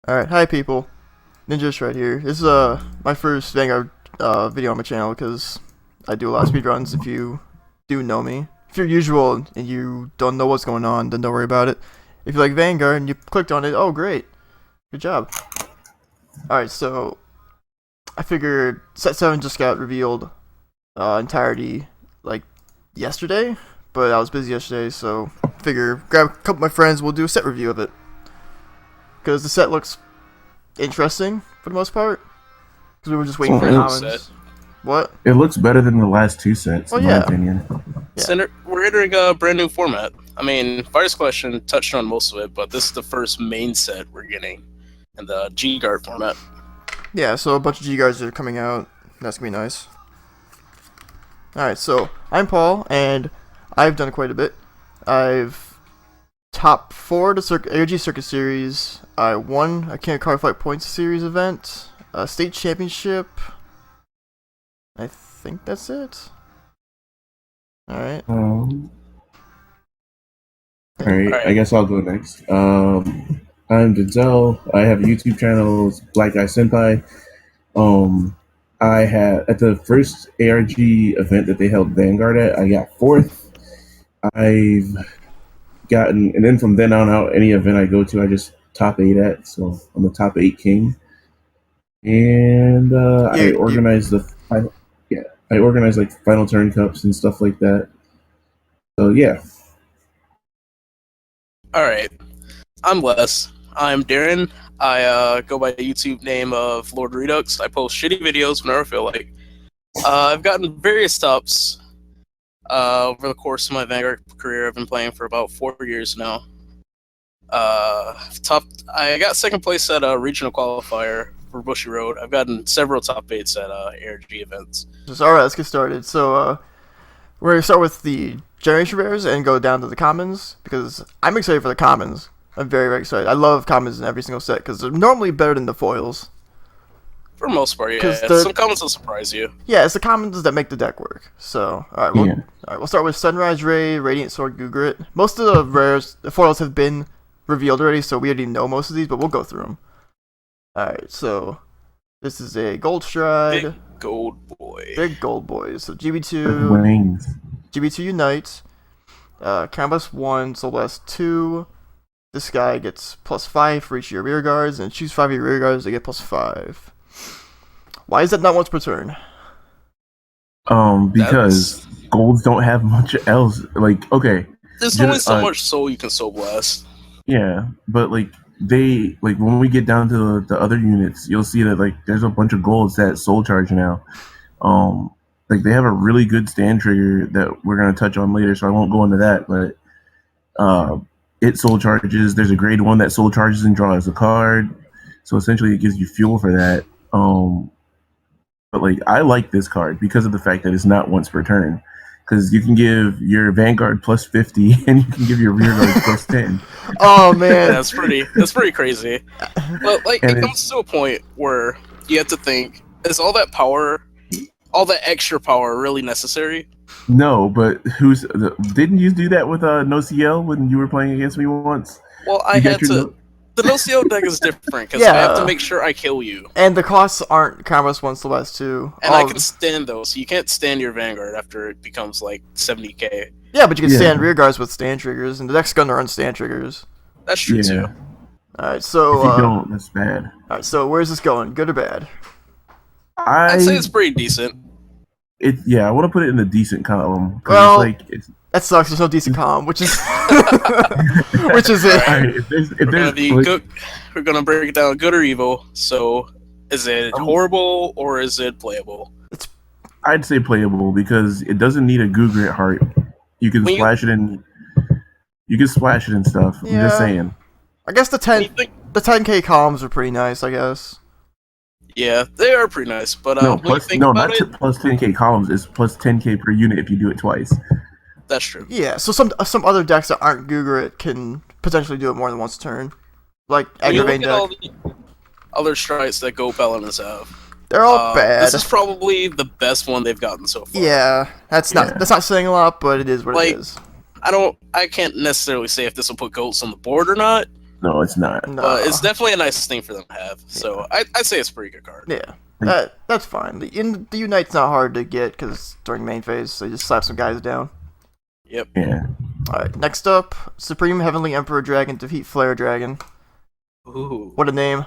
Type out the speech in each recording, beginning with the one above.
Alright, hi people. Ninja's right here. This is my first Vanguard video on my channel because I do a lot of speedruns if you do know me. If you're usual and you don't know what's going on, then don't worry about it. If you like Vanguard and you clicked on it, oh great. Good job. Alright, so I figured Set 7 just got revealed entirety like yesterday, but I was busy yesterday, so figure grab a couple of my friends, we'll do a set review of it. Because the set looks interesting for the most part. Because we were just waiting for commons. What? It looks better than the last two sets, in my opinion. Yeah. We're entering a brand new format. I mean, Fire's Question touched on most of it, but this is the first main set we're getting in the G Guard format. Yeah, so a bunch of G Guards are coming out. That's gonna be nice. Alright, so I'm Paul, and I've done quite a bit. I've top 4 the ARG Circuit Series. I won a Cardfight Points Series event, a state championship. I think that's it. Alright. Alright, I guess I'll go next. I'm Denzel. I have a YouTube channel, Black Guy Senpai. I had at the first ARG event that they held Vanguard at, I got 4th. I've gotten, and then from then on out, any event I go to, I just top 8 at. So I'm the top 8 king. And I organize I organize like final turn cups and stuff like that. So yeah. All right, I'm Wes. I'm Darren. I go by the YouTube name of Lord Redux. I post shitty videos whenever I feel like. I've gotten various tops over the course of my Vanguard career. I've been playing for about 4 years now. I got 2nd place at a regional qualifier for Bushy Road. I've gotten several top 8s at ARG events. Alright, let's get started. So we're going to start with the Generation Rares and go down to the Commons, because I'm excited for the Commons. I'm very, very excited. I love Commons in every single set, because they're normally better than the foils. For the most part, yeah. Some Commons will surprise you. Yeah, it's the Commons that make the deck work. So, alright, we'll start with Sunrise Ray, Radiant Sword, Gugrit. Most of the rares, the foils have been revealed already, so we already know most of these, but we'll go through them. Alright, so this is a Gold Stride. Big Gold Boy. Big Gold Boys. So GB2. GB2 Unite. Canvas 1, Celeste 2. This guy gets +5 for each of your rear guards, and choose 5 of your rear guards, they get +5. Why is that not once per turn? Because golds don't have much else. Like, okay. There's only so much soul you can soul blast. Yeah, but like when we get down to the other units, you'll see that like there's a bunch of golds that soul charge now. Like they have a really good stand trigger that we're gonna touch on later, so I won't go into that. But it soul charges. There's a grade 1 that soul charges and draws a card. So essentially, it gives you fuel for that. But like I like this card because of the fact that it's not once per turn. Because you can give your Vanguard +50 and you can give your rear guard +10. Oh man, that's pretty crazy. But like, it comes to a point where you have to think: is all that power, all that extra power, really necessary? No, but didn't you do that with No CL when you were playing against me once? Well, I had to. The No CL deck is different because I have to make sure I kill you. And the costs aren't Canvas 1, Celeste 2. And I can stand those. So you can't stand your Vanguard after it becomes like 70k. Yeah, but you can stand rear guards with stand triggers, and the deck's gonna run stand triggers. That's true too. Alright, so if you don't, that's bad. Alright, so where's this going? Good or bad? I'd say it's pretty decent. I want to put it in the decent column. Well, that sucks. There's no decent column, which is which is it. Right, we're gonna break it down: good or evil. So, is it horrible or is it playable? I'd say playable because it doesn't need a Gugrit heart. You can splash it in. You can splash it and stuff. Yeah. I'm just saying. I guess the 10k columns are pretty nice. I guess. Yeah, they are pretty nice, but not plus 10k columns. It's plus 10k per unit if you do it twice. That's true. Yeah, so some other decks that aren't Gugrit can potentially do it more than once a turn, like Aggravating deck. All the other strides that Go Paladins have. They're all bad. This is probably the best one they've gotten so far. Yeah, that's not saying a lot, but it is what it is. I can't necessarily say if this will put goats on the board or not. No, it's not. No. But it's definitely a nice thing for them to have. So I'd say it's a pretty good card. Yeah, that's fine. The Unite's not hard to get because during main phase, so you just slap some guys down. Yep. Yeah. Alright, next up, Supreme Heavenly Emperor Dragon defeat Flare Dragon. Ooh. What a name.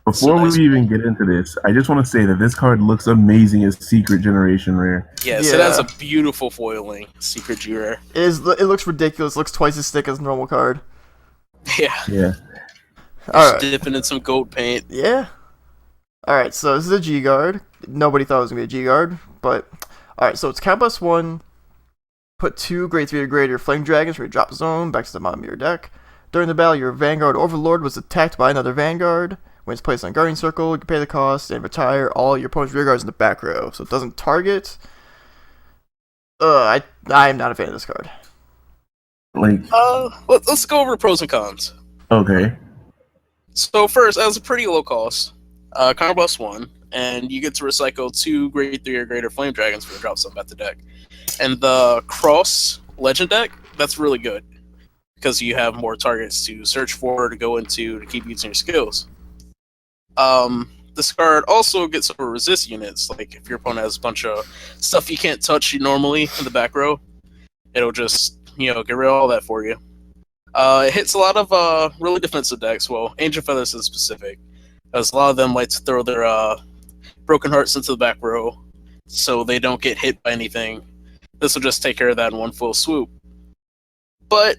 Before we even get into this, I just want to say that this card looks amazing as Secret Generation Rare. Yes, it has a beautiful foiling, Secret G Rare. It looks ridiculous. It looks twice as thick as a normal card. Yeah. Yeah. Alright. Dipping in some gold paint. Yeah. Alright, so this is a G guard. Nobody thought it was going to be a G guard, but... Alright, so it's Countless 1. Put 2 grade 3 or greater Flame Dragons from your drop zone back to the bottom of your deck. During the battle, your Vanguard Overlord was attacked by another Vanguard. When it's placed on Guardian Circle, you can pay the cost and retire all your opponent's rear guards in the back row. So it doesn't target. I am not a fan of this card. Like, let's go over pros and cons. okay. So first, as a pretty low cost, Counterblast 1, and you get to recycle 2 grade 3 or greater Flame Dragons for your drop zone at the deck. And the Cross Legend deck, that's really good. Because you have more targets to search for, to go into, to keep using your skills. This card also gets over resist units. Like, if your opponent has a bunch of stuff you can't touch normally in the back row, it'll just, get rid of all that for you. It hits a lot of really defensive decks. Well, Angel Feathers is specific. Because a lot of them like to throw their Broken Hearts into the back row so they don't get hit by anything. This will just take care of that in one full swoop. But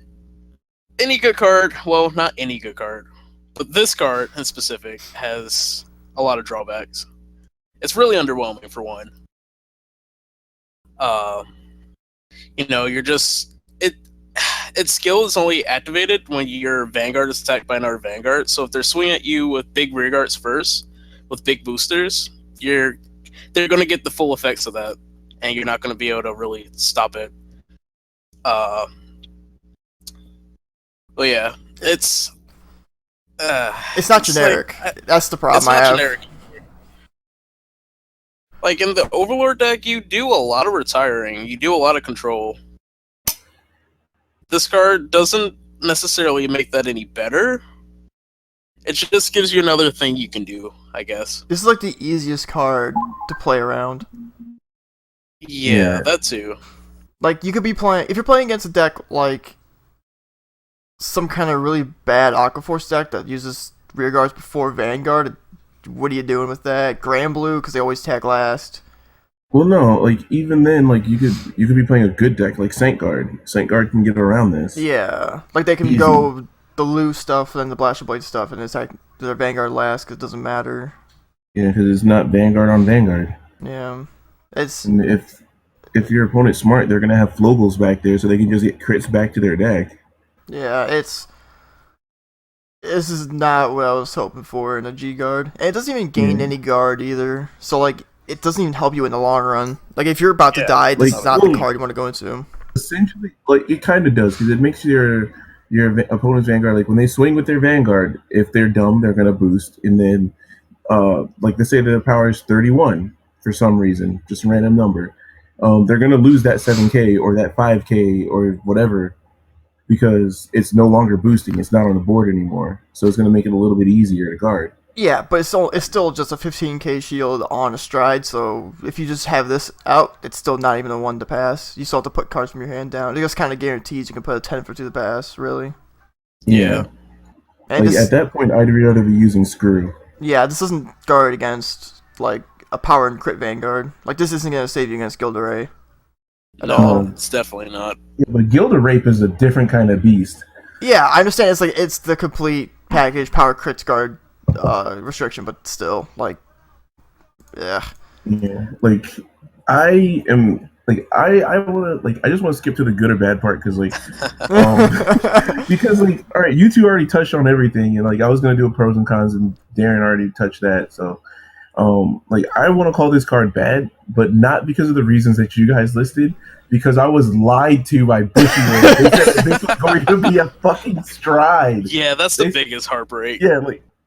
any good card, well, not any good card, but this card in specific has a lot of drawbacks. It's really underwhelming for one. You're just its skill is only activated when your Vanguard is attacked by another Vanguard. So if they're swinging at you with big rear guards first, with big boosters, they're going to get the full effects of that, and you're not going to be able to really stop it. But yeah, it's not generic. That's the problem it's not I have. generic. Like in the Overlord deck, you do a lot of retiring, you do a lot of control. This card doesn't necessarily make that any better. It just gives you another thing you can do, I guess. This is like the easiest card to play around. Yeah, that too. Like, you could be playing... If you're playing against a deck like some kind of really bad Aquaforce deck that uses rear guards before Vanguard, what are you doing with that? Grand Blue, because they always tag last. Well, no, like, even then, like, you could be playing a good deck, like Saint Guard. Saint Guard can get around this. Yeah. Like, they can go the Lou stuff and then the Blaster Blade stuff, and it's like their Vanguard last, because it doesn't matter. Yeah, because it's not Vanguard on Vanguard. Yeah. It's... And if your opponent's smart, they're going to have Flogels back there, so they can just get crits back to their deck. Yeah, this is not what I was hoping for in a G guard. And it doesn't even gain any guard either. So, like, it doesn't even help you in the long run. Like, if you're about to die, this is not the card you want to go into. Essentially, like, it kind of does, because it makes your opponent's Vanguard, like, when they swing with their Vanguard, if they're dumb, they're going to boost. And then, like, let's say the power is 31 for some reason, just a random number. They're going to lose that 7k or that 5k or whatever, because it's no longer boosting. It's not on the board anymore. So it's going to make it a little bit easier to guard. Yeah, but it's still just a 15k shield on a stride, so if you just have this out, it's still not even a 1 to pass. You still have to put cards from your hand down. It just kind of guarantees you can put a 10 for 2 to pass, really. Yeah. And like, at that point, I'd rather be using Screw. Yeah, this doesn't guard against, like, a power and crit Vanguard. Like, this isn't going to save you against Gilda Ray. No, it's definitely not. Yeah, but Gilda Rape is a different kind of beast. Yeah, I understand it's the complete package, power crits guard restriction, but still, like, yeah. Yeah, like, I am, like, I want to, like, I just want to skip to the good or bad part, because, like, because, like, all right, you two already touched on everything, and, like, I was going to do a pros and cons, and Darren already touched that, so, like, I want to call this card bad, but not because of the reasons that you guys listed, because I was lied to by Bushyland. They said this was going to be a fucking stride. Yeah, that's the biggest heartbreak. Yeah,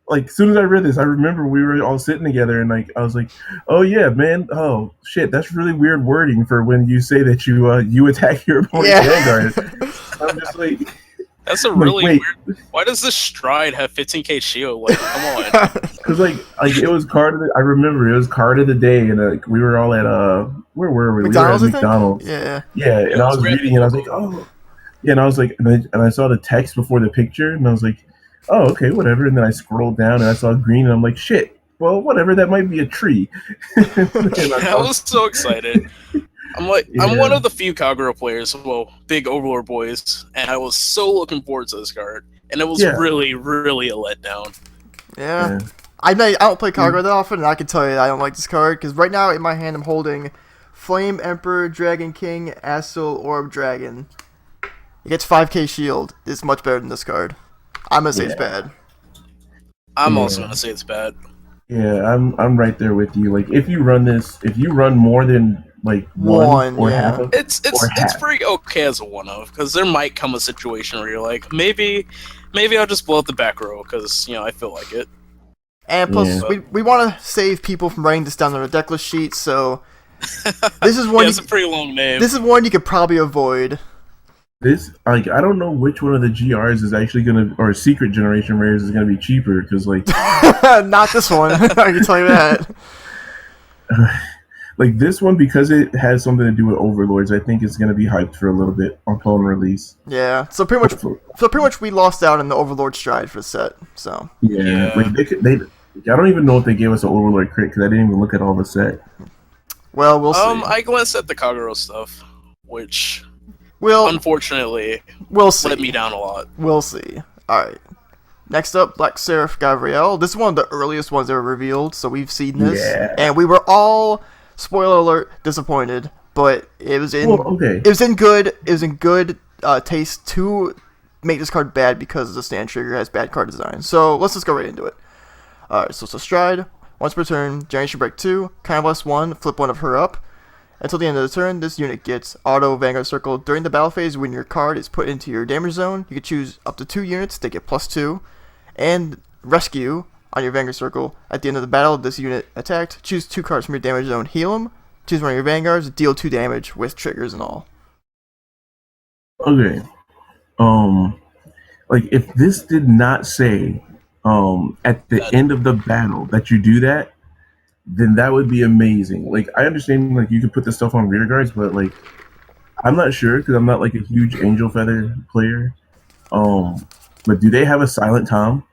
like as soon as I read this, I remember we were all sitting together, and like I was like, "Oh yeah, man! Oh shit, that's really weird wording for when you say that you attack your opponent's Vanguard." I'm just like, That's a I'm like, really wait. weird. Why does this Stride have 15k shield? Like, come on. Because like it was card of the, I remember it was card of the day, and we were all at where were we? McDonald's, we I were at think? McDonald's. Yeah. Yeah, Yeah, and I was Red reading, and I was like, Bull. oh, yeah, and I was like, and I saw the text before the picture, and I was like, oh, okay, whatever. And then I scrolled down, and I saw green, and I'm like, shit. Well, whatever. That might be a tree. I was so excited. I'm like, I'm one of the few Kagura players, well, big Overlord boys, and I was so looking forward to this card, and it was really, really a letdown. Yeah. I don't play Kagura that often, and I can tell you that I don't like this card, because right now in my hand I'm holding Flame Emperor, Dragon King, Astral Orb Dragon. It gets 5k shield. It's much better than this card. I'm gonna say it's bad. I'm also gonna say it's bad. Yeah, I'm right there with you. Like, if you run this, if you run more than like one or half of it's pretty okay as a one-of, because there might come a situation where you're like, maybe I'll just blow up the back row because I feel like it. And plus, we want to save people from writing this down on a deck list sheet, so this is one. It's a pretty long name. This is one you could probably avoid. This, like, I don't know which one of the GRs is actually gonna, or secret generation rares is gonna be cheaper, because like, not this one. I can tell you that. Like this one, because it has something to do with Overlords, I think it's gonna be hyped for a little bit upon release. Yeah. So pretty much, we lost out on the Overlord Stride for the set. So yeah. Like they, I don't even know if they gave us an Overlord crit because I didn't even look at all the set. Well, we'll see. I glanced at the Kagura stuff, which. Well, unfortunately, we'll see. Let me down a lot. We'll see. Alright. Next up, Black Seraph Gabrielle. This is one of the earliest ones that were revealed, so we've seen this. Yeah. And we were all, spoiler alert, disappointed. But it was in it was in good taste to make this card bad because the stand trigger has bad card design. So let's just go right into it. Alright, so it's a Stride. Once per turn, Generation Break 2, Counterblast 1, flip one of her up. Until the end of the turn, this unit gets auto Vanguard Circle. During the battle phase, when your card is put into your damage zone, you can choose up to 2 units, they get +2, and Rescue on your Vanguard Circle. At the end of the battle, this unit attacked, choose 2 cards from your damage zone, heal them, choose one of your Vanguards, deal 2 damage with triggers and all. Okay. Like, if this did not say, at the end of the battle that you do that, then that would be amazing. Like, I understand, like, you could put this stuff on rear guards, but, like, I'm not sure, because I'm not, like, a huge Angel Feather player. But do they have a Silent Tom?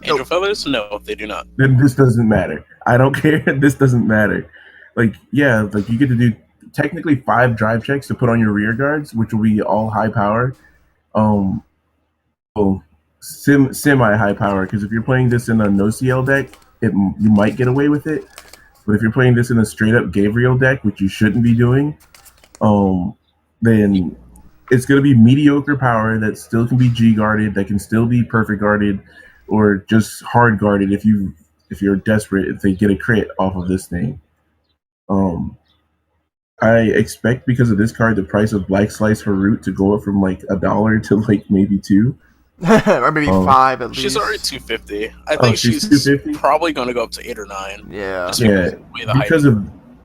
Angel Feathers? No, they do not. Then this doesn't matter. I don't care. This doesn't matter. Like, yeah, like, you get to do, technically, 5 drive checks to put on your rear guards, which will be all high power. Semi-high power, because if you're playing this in a no-CL deck, you might get away with it. But if you're playing this in a straight-up Gabriel deck, which you shouldn't be doing, then it's going to be mediocre power that still can be G-guarded, that can still be perfect guarded, or just hard guarded if you're desperate, if they get a crit off of this thing. I expect, because of this card, the price of Black Slice for Root to go up from like $1 to like maybe $2. Or maybe 5 at least. She's already $250. I think she's probably going to go up to 8 or 9. Yeah.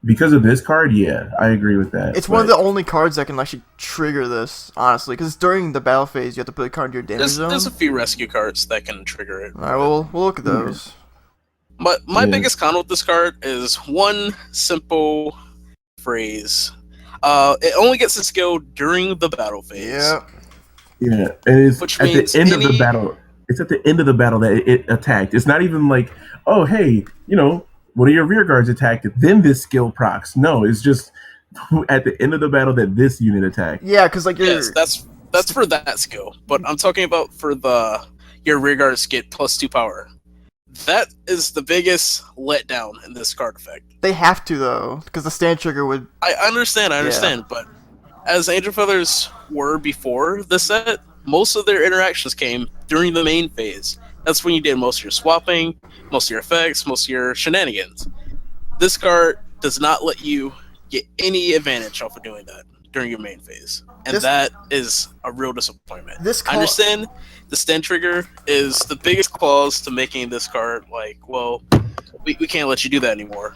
Because of this card, yeah, I agree with that. It's one of the only cards that can actually trigger this, honestly, because during the battle phase, you have to put a card in your damage zone. There's a few rescue cards that can trigger it. All right, we'll look at those. My biggest con with this card is one simple phrase. It only gets a skill during the battle phase. Yeah. Yeah, and it's at the end of the battle. It's at the end of the battle that it attacked. It's not even like, oh, hey, one of your rear guards attacked, then this skill procs. No, it's just at the end of the battle that this unit attacked. Yeah, because like yes, that's for that skill. But I'm talking about for your rear guards get +2 power. That is the biggest letdown in this card effect. They have to though, because the stand trigger would. I understand, but as Angel Feathers were before the set, most of their interactions came during the main phase. That's when you did most of your swapping, most of your effects, most of your shenanigans. This card does not let you get any advantage off of doing that during your main phase. And that is a real disappointment. I understand the stand trigger is the biggest clause to making this card like, well, we can't let you do that anymore.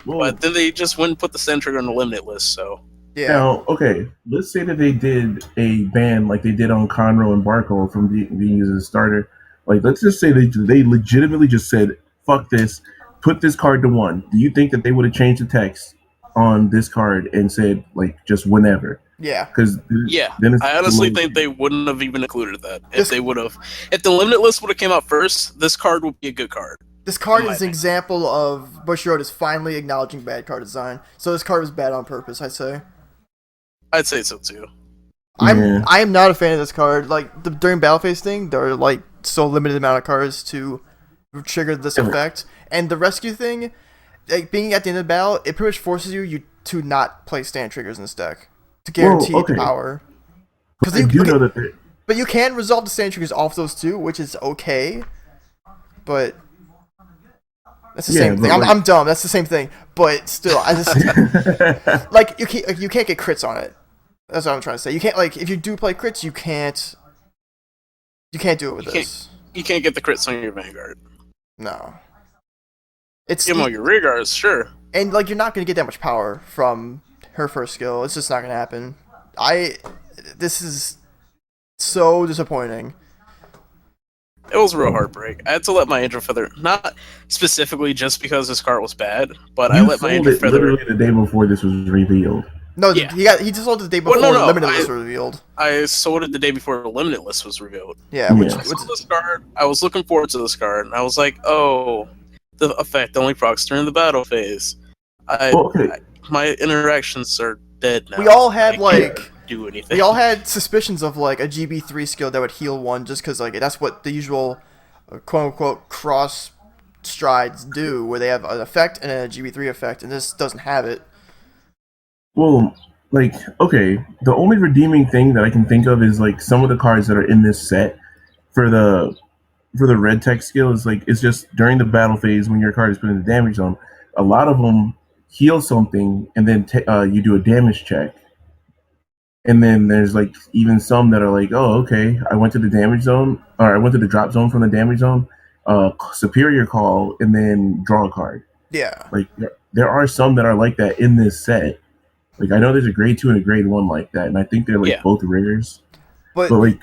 Whoa. But then they just wouldn't put the stand trigger on the limited list, so... Yeah. Now, okay, let's say that they did a ban like they did on Conroe and Barco from being used as a starter. Like, let's just say they legitimately just said, "Fuck this, put this card to 1." Do you think that they would have changed the text on this card and said like just whenever? Yeah. Because Yeah, then it's I honestly think they wouldn't have even included that if they would have. If the limited list would have came out first, this card would be a good card. This card In my is an example of Bushiroad is finally acknowledging bad card design. So this card was bad on purpose, I'd say. I'd say so too. Yeah. I am not a fan of this card. Like during battle phase thing, there are like so limited amount of cards to trigger this effect, and the rescue thing, like being at the end of the battle, it pretty much forces you to not play stand triggers in this deck to guarantee power. Because you know that. But you can resolve the stand triggers off those two, which is okay. But that's the same thing. I'm dumb. That's the same thing. But still, I just like you can't get crits on it. That's what I'm trying to say. You can't like if you do play crits, you can't do it with this. You can't get the crits on your Vanguard. No. It's Give them on your rear guards, sure. And like you're not gonna get that much power from her first skill. It's just not gonna happen. This is so disappointing. It was a real heartbreak. I had to let my Angel Feather, not specifically just because this card was bad, but I let my Angel Feather. Literally the day before this was revealed. No, he just sold it the day before the limited list was revealed. I sold it the day before the limited list was revealed. Yeah, I saw this card. I was looking forward to this card, and I was like, "Oh, the effect only procs during the battle phase." My interactions are dead now. We all had do anything. We all had suspicions of like a GB3 skill that would heal one, just because like that's what the usual quote unquote cross strides do, where they have an effect and a GB3 effect, and this doesn't have it. Well, like, okay, the only redeeming thing that I can think of is like some of the cards that are in this set for the red tech skill is like it's just during the battle phase when your card is put in the damage zone. A lot of them heal something and then you do a damage check, and then there's like even some that are like, oh, okay, I went to the damage zone or I went to the drop zone from the damage zone, superior call, and then draw a card. Yeah, like there are some that are like that in this set. Like, I know there's a grade 2 and a grade 1 like that, and I think they're, like, both rares. But like,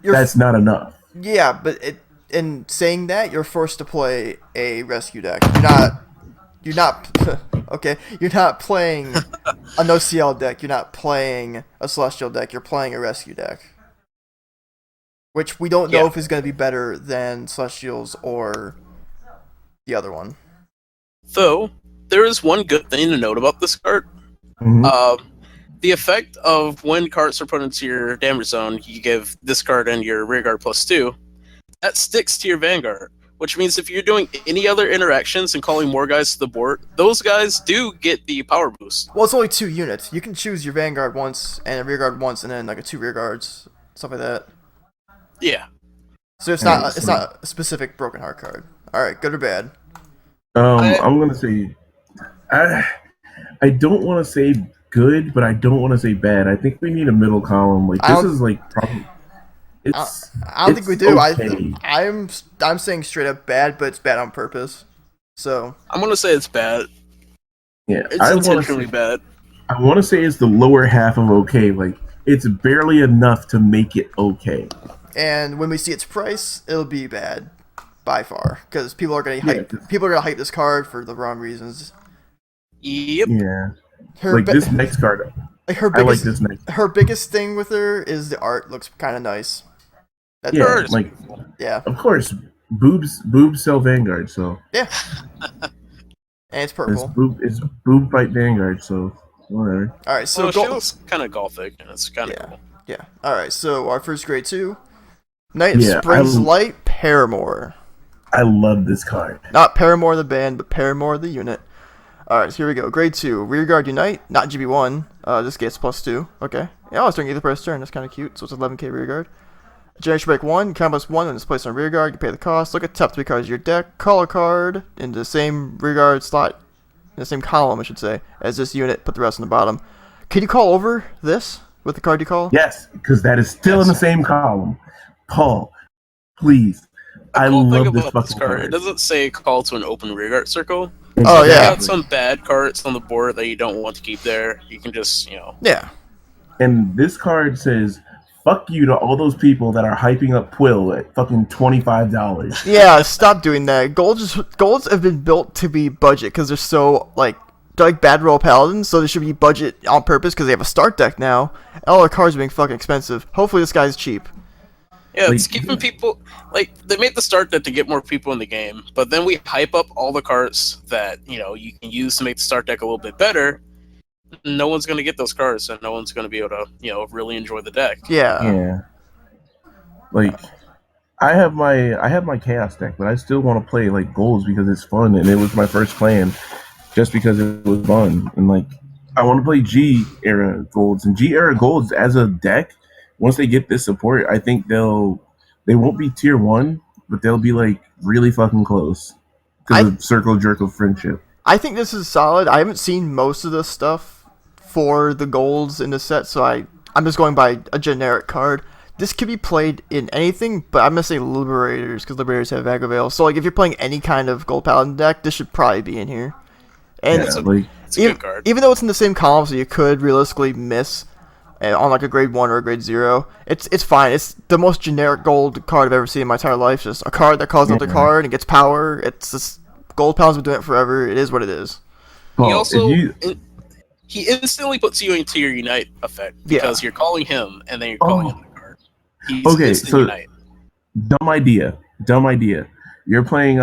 that's not enough. Yeah, but in saying that, you're forced to play a rescue deck. You're not okay, you're not playing a no-CL deck, you're not playing a Celestial deck, you're playing a rescue deck. Which we don't know if is going to be better than Celestials or the other one. Though, there is one good thing to note about this card. Mm-hmm. The effect of when cards are put into your damage zone, you give this card and your rear guard +2. That sticks to your Vanguard, which means if you're doing any other interactions and calling more guys to the board, those guys do get the power boost. Well, it's only 2 units. You can choose your Vanguard once and a rear guard once, and then like a 2 rear guards, stuff like that. Yeah. So it's not a specific Broken Heart card. All right, good or bad? I'm gonna say, I don't want to say good, but I don't want to say bad. I think we need a middle column. Like this is like probably. I don't think we do. Okay. I'm saying straight up bad, but it's bad on purpose. So I'm gonna say it's bad. Yeah, it's intentionally bad. I want to say it's the lower half of okay. Like it's barely enough to make it okay. And when we see its price, it'll be bad by far because people are gonna hype this card for the wrong reasons. Yep. Yeah. This next card. I like this next. Her biggest thing with her is the art looks kind of nice. Of course, boobs sell Vanguard, so yeah. And it's purple. It's boob fight Vanguard, so whatever. All right, so she looks kind of gothic, and it's kind of cool. Yeah. All right, so our first grade 2, Night of Spring's Light, Paramore. I love this card. Not Paramore the band, but Paramore the unit. Alright, so here we go. Grade 2. Rearguard Unite, not GB1. This gets +2. Okay. Yeah, it's during either person's turn. That's kind of cute. So it's 11k rearguard. Generation Break 1. Count +1 when it's placed on rearguard. You pay the cost. Look at top 3 cards of your deck. Call a card into the same rearguard slot, in the same column, I should say, as this unit. Put the rest on the bottom. Can you call over this with the card you call? Yes, because that is still in the same column. Paul, please. I love this fucking card. It doesn't say call to an open rearguard circle. Oh, If you yeah. got some bad cards on the board that you don't want to keep there, you can just, Yeah. And this card says, "Fuck you" to all those people that are hyping up Quill at fucking $25. Yeah, stop doing that. Golds have been built to be budget because they're like bad roll paladins, so they should be budget on purpose because they have a start deck now. And all their cards are being fucking expensive. Hopefully this guy's cheap. Yeah, it's keeping people they made the start deck to get more people in the game, but then we hype up all the cards that you can use to make the start deck a little bit better. No one's gonna get those cards, and no one's gonna be able to really enjoy the deck. Yeah. Like I have my chaos deck, but I still want to play like golds because it's fun, and it was my first plan just because it was fun. And like I want to play G era golds, and G era golds as a deck. Once they get this support, I think they won't be tier 1, but they'll be like really fucking close because of Circle Jerk of Friendship. I think this is solid. I haven't seen most of this stuff for the golds in the set, so I'm just going by a generic card. This could be played in anything, but I'm gonna say Liberators because Liberators have Agravale. So like if you're playing any kind of Gold Paladin deck, this should probably be in here. And It's a good card. Even though it's in the same column, so you could realistically miss on like a grade 1 or a grade 0. It's fine. It's the most generic gold card I've ever seen in my entire life. Just a card that calls another card and gets power. It's just Gold Paladin's been doing it forever. It is what it is. He also he instantly puts you into your Unite effect because you're calling him and then you're calling him the card. He's instant Unite. Dumb idea. You're playing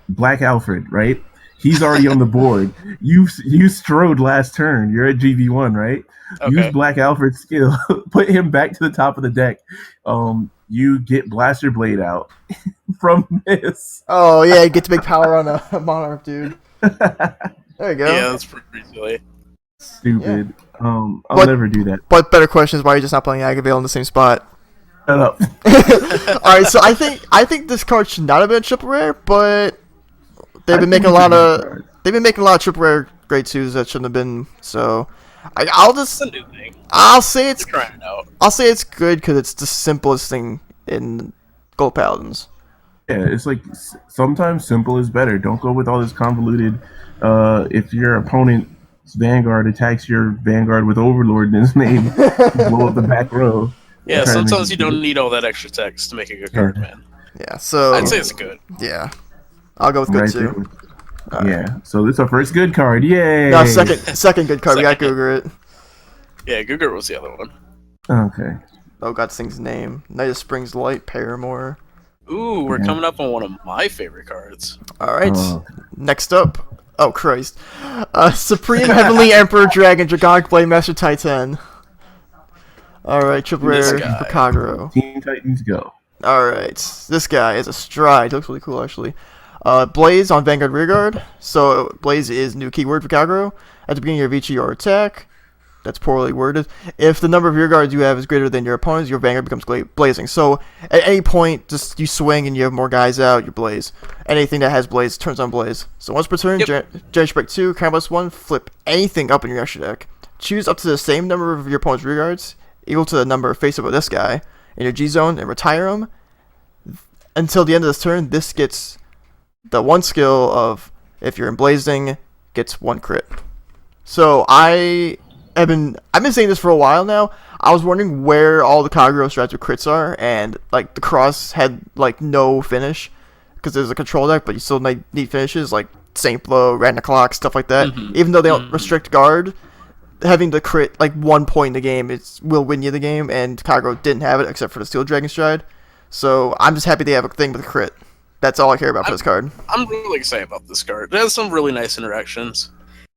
Black Alfred, right? He's already on the board. You strode last turn. You're at GV1, right? Okay. Use Black Alfred's skill. Put him back to the top of the deck. You get Blaster Blade out from this. Oh yeah, you get to make power on a Monarch, dude. There you go. Yeah, that's pretty silly. Stupid. I'll never do that. But better question is why you're just not playing Agavale in the same spot. Shut up. Alright, so I think this card should not have been a triple rare, but they've been making a lot of triple rare grade 2s that shouldn't have been. So It's a new thing. I'll say it's Trying it out. I'll say it's good because it's the simplest thing in Gold Paladins. Yeah, it's like sometimes simple is better. Don't go with all this convoluted. If your opponent's Vanguard attacks your Vanguard with Overlord in his name, blow up the back row. Yeah, sometimes you don't need all that extra text to make a good card, man. Yeah, so I'd say it's good. Yeah, I'll go with good too. Yeah, so this is our first good card. Yay! No, second good card. We got Cougar it. Yeah, Gugar was the other one. Okay. Oh, got this thing's name. Night of Spring's Light, Paramore. Ooh, we're coming up on one of my favorite cards. Alright, next up. Oh, Christ. Supreme Heavenly Emperor Dragon, Dragonic Blade Master Titan. Alright, triple rare for Kagero. Teen Titans go. Alright, this guy is a stride. He looks really cool, actually. Blaze on Vanguard Rearguard. So, Blaze is new keyword for Kagero. At the beginning of each of your attack. That's poorly worded. If the number of rear guards you have is greater than your opponent's, your Vanguard becomes blazing. So at any point, just you swing and you have more guys out, you blaze. Anything that has blaze turns on blaze. So once per turn, Generation Break 2, Combat 1, flip anything up in your extra deck. Choose up to the same number of your opponent's rear guards, equal to the number face up of this guy, in your G zone, and retire him. Until the end of this turn, this gets the one skill of, if you're in blazing, gets 1 crit. So I've been saying this for a while now. I was wondering where all the Kagero strats with crits are, and like the cross had like no finish because there's a control deck, but you still need finishes like Saint Blow, Random Clock, stuff like that. Even though they don't restrict guard, having the crit like 1 point in the game will win you the game, and Kagero didn't have it except for the Steel Dragon Stride. So I'm just happy they have a thing with a crit. That's all I care about for this card. I'm really excited about this card. It has some really nice interactions.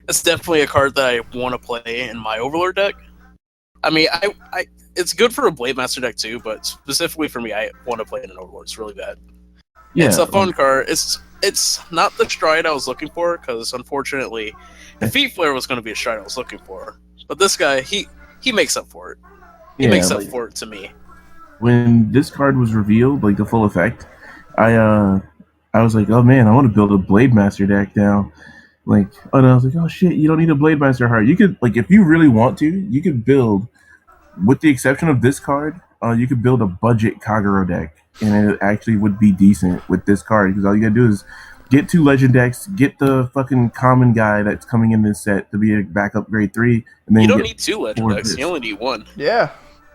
It's definitely a card that I want to play in my Overlord deck. I mean, I it's good for a Blade Master deck too, but specifically for me, I want to play it in an Overlord. It's really bad. Yeah, it's a fun card. It's not the stride I was looking for, because unfortunately, Defeat Flare was going to be a stride I was looking for. But this guy, he makes up for it. He makes up for it to me. When this card was revealed, like the full effect, I was like, oh man, I want to build a Blade Master deck now. And I was like, oh shit, you don't need a Blade Master heart. You could, like, if you really want to, you could build, with the exception of this card, you could build a budget Kagero deck, and it actually would be decent with this card, because all you gotta do is get 2 legend decks, get the fucking common guy that's coming in this set to be a backup grade 3, and then You don't get need 2 legend 4 of decks. this. You only need 1. Yeah.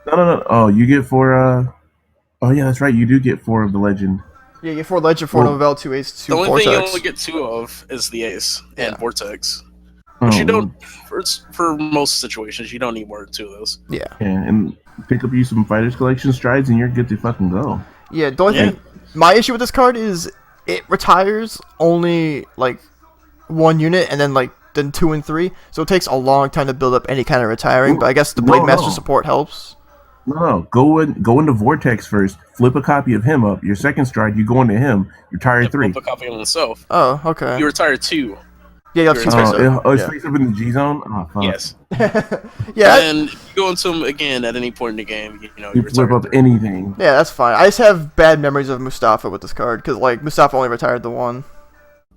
No. Oh, you get 4. Oh yeah, that's right. You do get 4 of the legend. Yeah, you get 4 Legend, 4 Well, Novel, 2 Ace, 2 The only Vortex. thing you only get 2 of is the Ace and Yeah. Vortex. Oh, But you don't, for most situations, you don't need more than 2 of those. Yeah. Yeah, and pick up you some Fighters Collection strides, and you're good to fucking go. Yeah, the only Yeah. thing, my issue with this card is it retires only like 1 unit and then 2 and 3, so it takes a long time to build up any kind of retiring. But I guess the No, Blade Master no. support helps. No, go into Vortex first. Flip a copy of him up. Your second stride, you go into him. Retire Yeah, 3. flip a copy on himself. Oh, okay. You retire 2. Yeah, you have you're two in face space up. It's Yeah. face up in the G zone. Oh fuck. Yes. Yeah, And you go into him again at any point in the game. You know, You you flip retire up 3. anything. yeah, that's fine. I just have bad memories of Mustafa with this card because like Mustafa only retired the 1.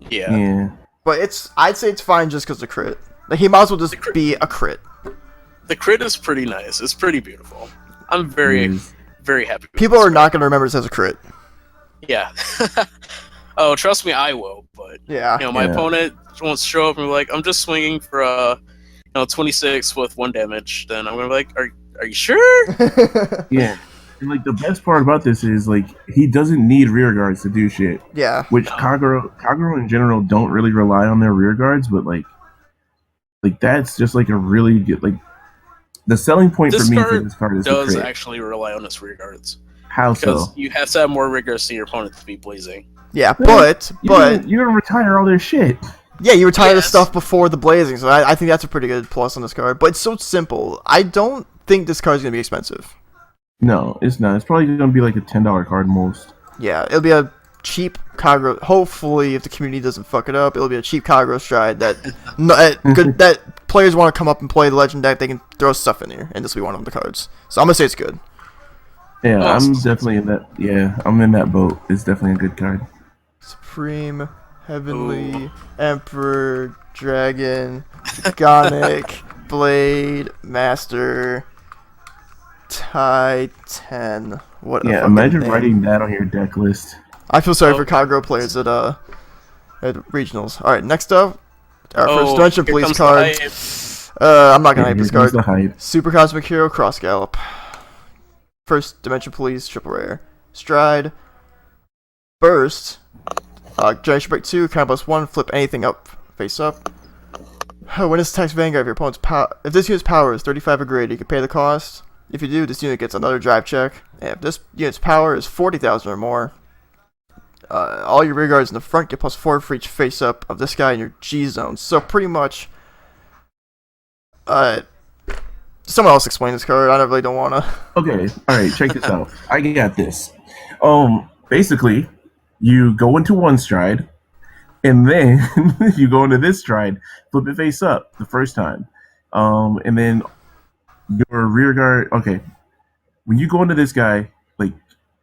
Yeah. Yeah. But I'd say it's fine just because of crit. Like he might as well just be a crit. The crit is pretty nice. It's pretty beautiful. I'm very, It is. very happy with People this are not gonna remember this as a crit. Yeah. Oh, trust me, I will. But Yeah. you know, my Yeah. opponent wants to show up and be like, "I'm just swinging for 26 with 1 damage." Then I'm gonna be like, "Are you sure?" Yeah. And like the best part about this is like he doesn't need rear guards to do shit. Yeah. Which Kagero in general don't really rely on their rear guards, but like that's just like a really good like the selling point This for me for card this card is the Does crit. actually rely on its rear guards How because so? you have to have more rigors than your opponent to be blazing. Yeah, but You're gonna retire all their shit. yeah, you retire the Yes. stuff before the blazing, so I think that's a pretty good plus on this card. But it's so simple. I don't think this card's gonna be expensive. No, it's not. It's probably gonna be like a $10 card most. Yeah, it'll be a cheap Kagero. Hopefully, if the community doesn't fuck it up, it'll be a cheap Kagero stride that that players want to come up and play the legend deck. They can throw stuff in here, and this will be one of the cards. So I'm gonna say it's good. Yeah, I'm Awesome. definitely in that. Yeah, I'm in that boat. It's definitely a good card. Supreme, Heavenly, Emperor, Dragon, Gonic, Blade, Master, Titan. What? a Yeah, fucking imagine name. writing that on your deck list. I feel sorry Oh. for Kagero players at regionals. All right, next up, our first Oh, Dimension here Police comes the card. hype. I'm not gonna hype Here this comes card. the hype. Super Cosmic Hero Cross Gallop. First Dimension Police, triple rare. Stride. Burst. Generation Break 2, count +1, flip anything up, face up. When this attacks Vanguard, if your opponent's if this unit's power is 35 or greater, you can pay the cost. If you do, this unit gets another drive check. And if this unit's power is 40,000 or more, all your rear guards in the front get +4 for each face up of this guy in your G zone. So pretty much, someone else explain this card. I really don't wanna. Okay, all right, check this out. I got this. Basically, you go into one stride, and then you go into this stride, flip it face up the first time, and then your rear guard. Okay, when you go into this guy, like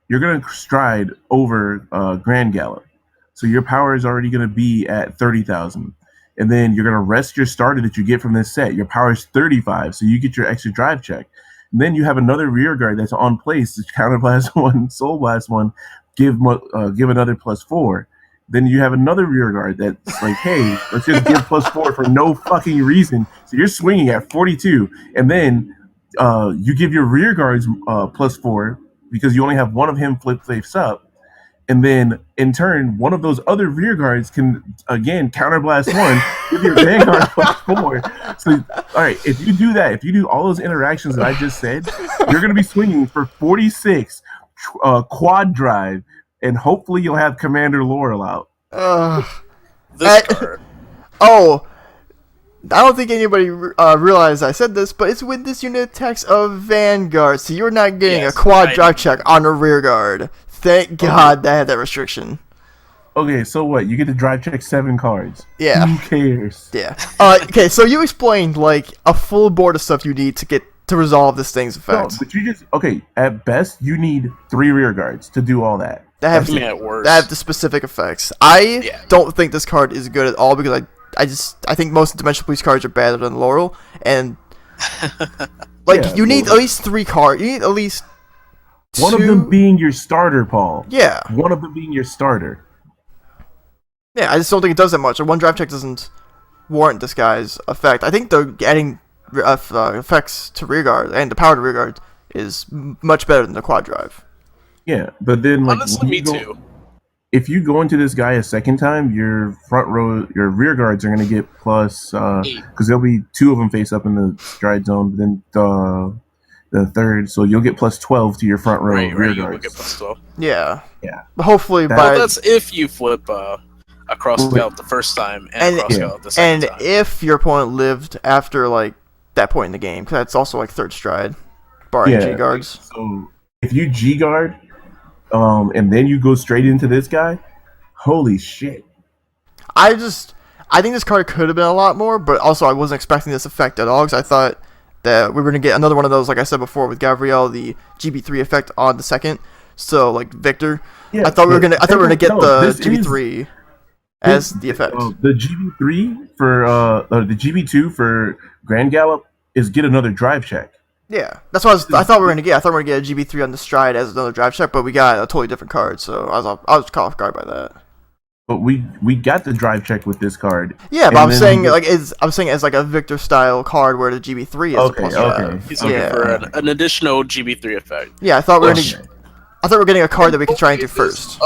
you're gonna stride over Grand Gallop, so your power is already gonna be at 30,000. And then you're going to rest your starter that you get from this set. Your power is 35, so you get your extra drive check. And then you have another rear guard that's on place. It's Counterblast 1, Soul Blast 1, give another +4. Then you have another rear guard that's like, hey, let's just give +4 for no fucking reason. So you're swinging at 42. And then you give your rear guards +4 because you only have one of him flip face up. And then, in turn, one of those other rear guards can, again, counterblast 1, give your Vanguard +4. So, all right, if you do that, if you do all those interactions that I just said, you're going to be swinging for 46 quad drive, and hopefully you'll have Commander Laurel out. This card. Oh, I don't think anybody realized I said this, but it's when this unit attacks a Vanguard, so you're not getting Yes, a quad right. drive check on a rear guard. Thank God that had that restriction. Okay, so what? You get to drive check 7 cards. Yeah. Who cares? Yeah. Okay, so you explained like a full board of stuff you need to get to resolve this thing's No, effects. but you just, okay, at best, you need 3 rear guards to do all that. That have, I mean, at worst. that have the specific effects. I Yeah. don't think this card is good at all because I think most Dimensional Police cards are better than Laurel, and like Yeah, you need well- at least 3 cards. You need at least One of them being your starter, Paul. yeah. One of them being your starter. Yeah, I just don't think it does that much. A one drive check doesn't warrant this guy's effect. I think the adding effects to rearguard and the power to rearguard is much better than the quad drive. Yeah, but then like Honestly, me too. if you go into this guy a second time, your rear guards are going to get plus because there'll be 2 of them face up in the stride zone, but then the third, so you'll get plus 12 to your front row rear You will guards. get plus 12. Yeah. Yeah. But hopefully Well, that's if you flip a cross scout the first time and a cross scout the second time. And if your opponent lived after like that point in the game, because that's also like third stride, barring G guards. So if you G guard, and then you go straight into this guy, holy shit! I think this card could have been a lot more, but also I wasn't expecting this effect at all because I thought that we were gonna get another one of those, like I said before, with Gabrielle, the GB3 effect on the second. So like Victor, I thought we were gonna get the GB3 as the effect. The GB3 for the GB2 for Grand Gallop is get another drive check. Yeah, that's what I thought we were gonna get. I thought we were gonna get a GB3 on the stride as another drive check, but we got a totally different card, so I was caught off guard by that. But we got the drive check with this card. Yeah, but I'm saying as like a Victor style card where the GB3 is a plus drive. He's looking for an additional GB3 effect. Yeah, I thought we were getting a card that we could try and do first.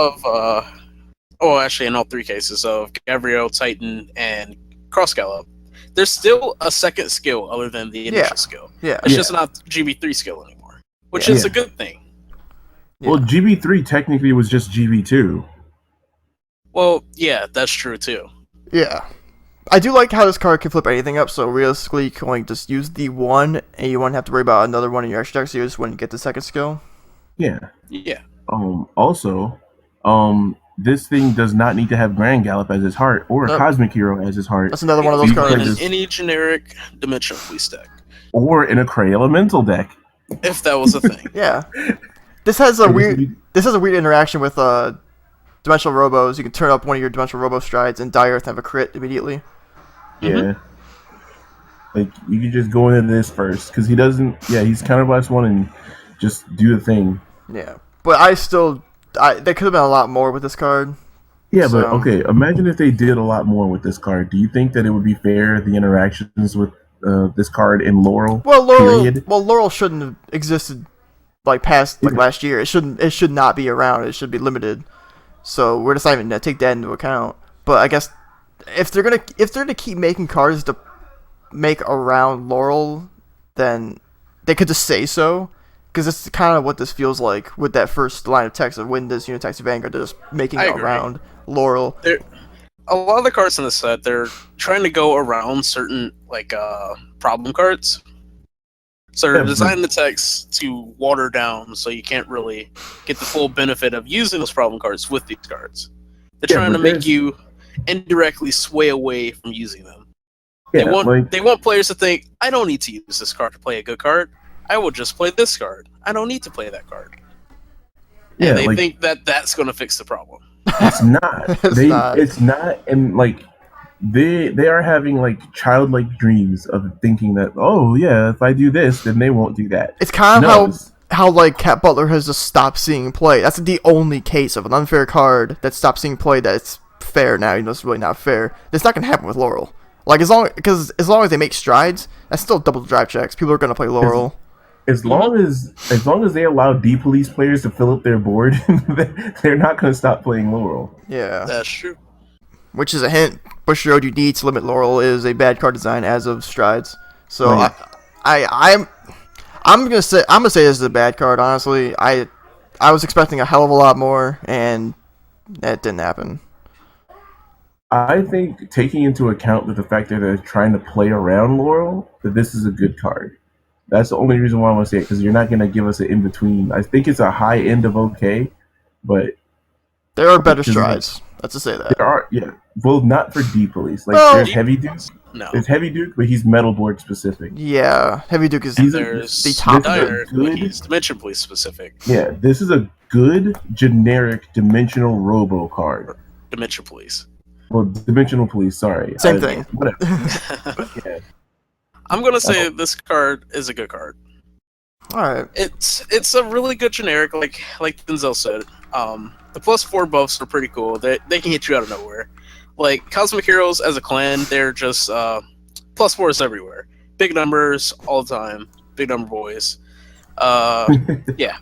Actually, in all 3 cases of Gabrielle, Titan, and Cross Gallop, there's still a second skill other than the initial skill. Yeah, it's just not GB3 skill anymore, which is a good thing. Yeah. Well, GB3 technically was just GB2. Well, yeah, that's true too. Yeah. I do like how this card can flip anything up, so realistically you can only just use the one, and you won't have to worry about another one in your extra deck, so you just wouldn't get the second skill. Yeah. Yeah. Also, this thing does not need to have Grand Gallop as his heart, or a Cosmic Hero as his heart. That's another one of those cards. In any generic Dimensional Police deck. Or in a Cray Elemental deck. If that was a thing. Yeah. This has a weird interaction with Dimensional Robos. You can turn up one of your Dimensional Robo strides and Die Earth and have a crit immediately. Yeah. Like, you can just go into this first, because he doesn't... Yeah, he's counterblast 1 and just do the thing. Yeah. But there could have been a lot more with this card. Yeah, but okay, imagine if they did a lot more with this card. Do you think that it would be fair, the interactions with this card in Laurel? Well, Laurel shouldn't have existed like past last year. It should not be around. It should be limited. So we're deciding to take that into account. But I guess if they're gonna keep making cards to make around Laurel, then they could just say so. Because it's kind of what this feels like with that first line of text of when this Unitaxi Vanguard, they're just making it around Laurel. A lot of the cards in the set, they're trying to go around certain problem cards. So they're designing the text to water down so you can't really get the full benefit of using those problem cards with these cards. They're trying to make you indirectly sway away from using them. Yeah, they want players to think, I don't need to use this card to play a good card. I will just play this card. I don't need to play that card. Yeah, and they think that that's going to fix the problem. It's not. It's not. And like they are having like childlike dreams of thinking that, oh yeah, if I do this, then they won't do that. It's kind of how like Cat Butler has just stopped seeing play. That's the only case of an unfair card that stopped seeing play that's fair now. You know, it's really not fair. It's not going to happen with Laurel. Like as long as they make strides, that's still double drive checks. People are going to play Laurel. As long as they allow D-Police players to fill up their board, they're not going to stop playing Laurel. Yeah, that's true. Which is a hint. Bushiroad you need to limit Laurel is a bad card design as of strides. So right. I'm gonna say this is a bad card. Honestly, I was expecting a hell of a lot more, and that didn't happen. I think taking into account the fact that they're trying to play around Laurel, that this is a good card. That's the only reason why I want to say it, because you're not going to give us an in-between. I think it's a high end of okay, but... There are better strides. Let's just say that. There are, yeah. Well, not for D-Police. Like, there's Heavy Duke. No. There's Heavy Duke, but he's Metal Board specific. Yeah, Heavy Duke is the top tier. He's Dimension Police specific. Yeah, this is a good, generic Dimensional Robo card. Dimension Police. Well, Dimensional Police, sorry. Same thing. Whatever. But, yeah. I'm gonna say this card is a good card. All right. It's a really good generic, like Denzel said. the +4 buffs are pretty cool. They can hit you out of nowhere. Like Cosmic Heroes as a clan, they're just +4s everywhere. Big numbers all the time. Big number boys. Yeah.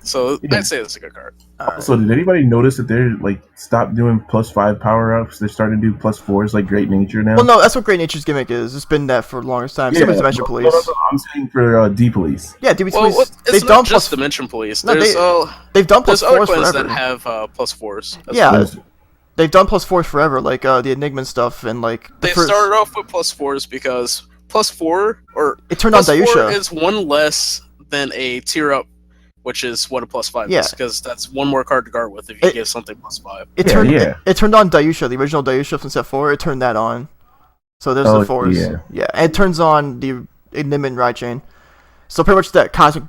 So Yeah. I'd say that's a good card. So did anybody notice that they're like stopped doing +5 power ups? They're starting to do +4s like Great Nature now. Well, no, that's what Great Nature's gimmick is. It's been that for the longest time. Same as Dimension Police. No, I'm saying for D Police. Yeah, DB Well, Police. it's not just Dimension Police. No, There's they've done there's other +4s clans forever. that have +4s. Yeah, they've done +4s forever, like the Enigma stuff and like. They started off with +4s because +4 or it turned on +4 Dayusha. is one less than a tier up, which is what a +5 Yeah. is, because that's one more card to guard with if you give something +5. It turned on Dayusha, the original Dayusha from set 4. It turned that on. So there's the 4s. Yeah, and it turns on the Enigma and Ride Chain. So pretty much that Cosmic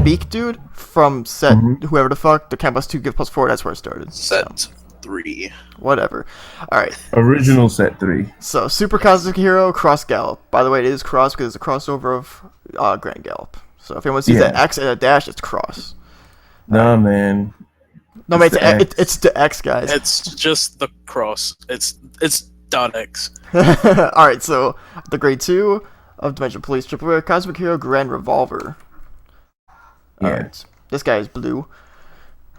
Beak dude from set whoever the fuck, the Campus 2 give +4, that's where it started. Set 3. Whatever. Alright. Original set 3. So Super Cosmic Hero, Cross Gallop. By the way, it is Cross because it's a crossover of Grand Gallop. So if anyone sees that X and a dash, it's Cross. Nah, man. No, man, it's the X, guys. It's just the cross. It's .x. Alright, so the grade 2 of Dimension Police, Triple Rare Cosmic Hero Grand Revolver. Yeah. Alright, this guy is blue.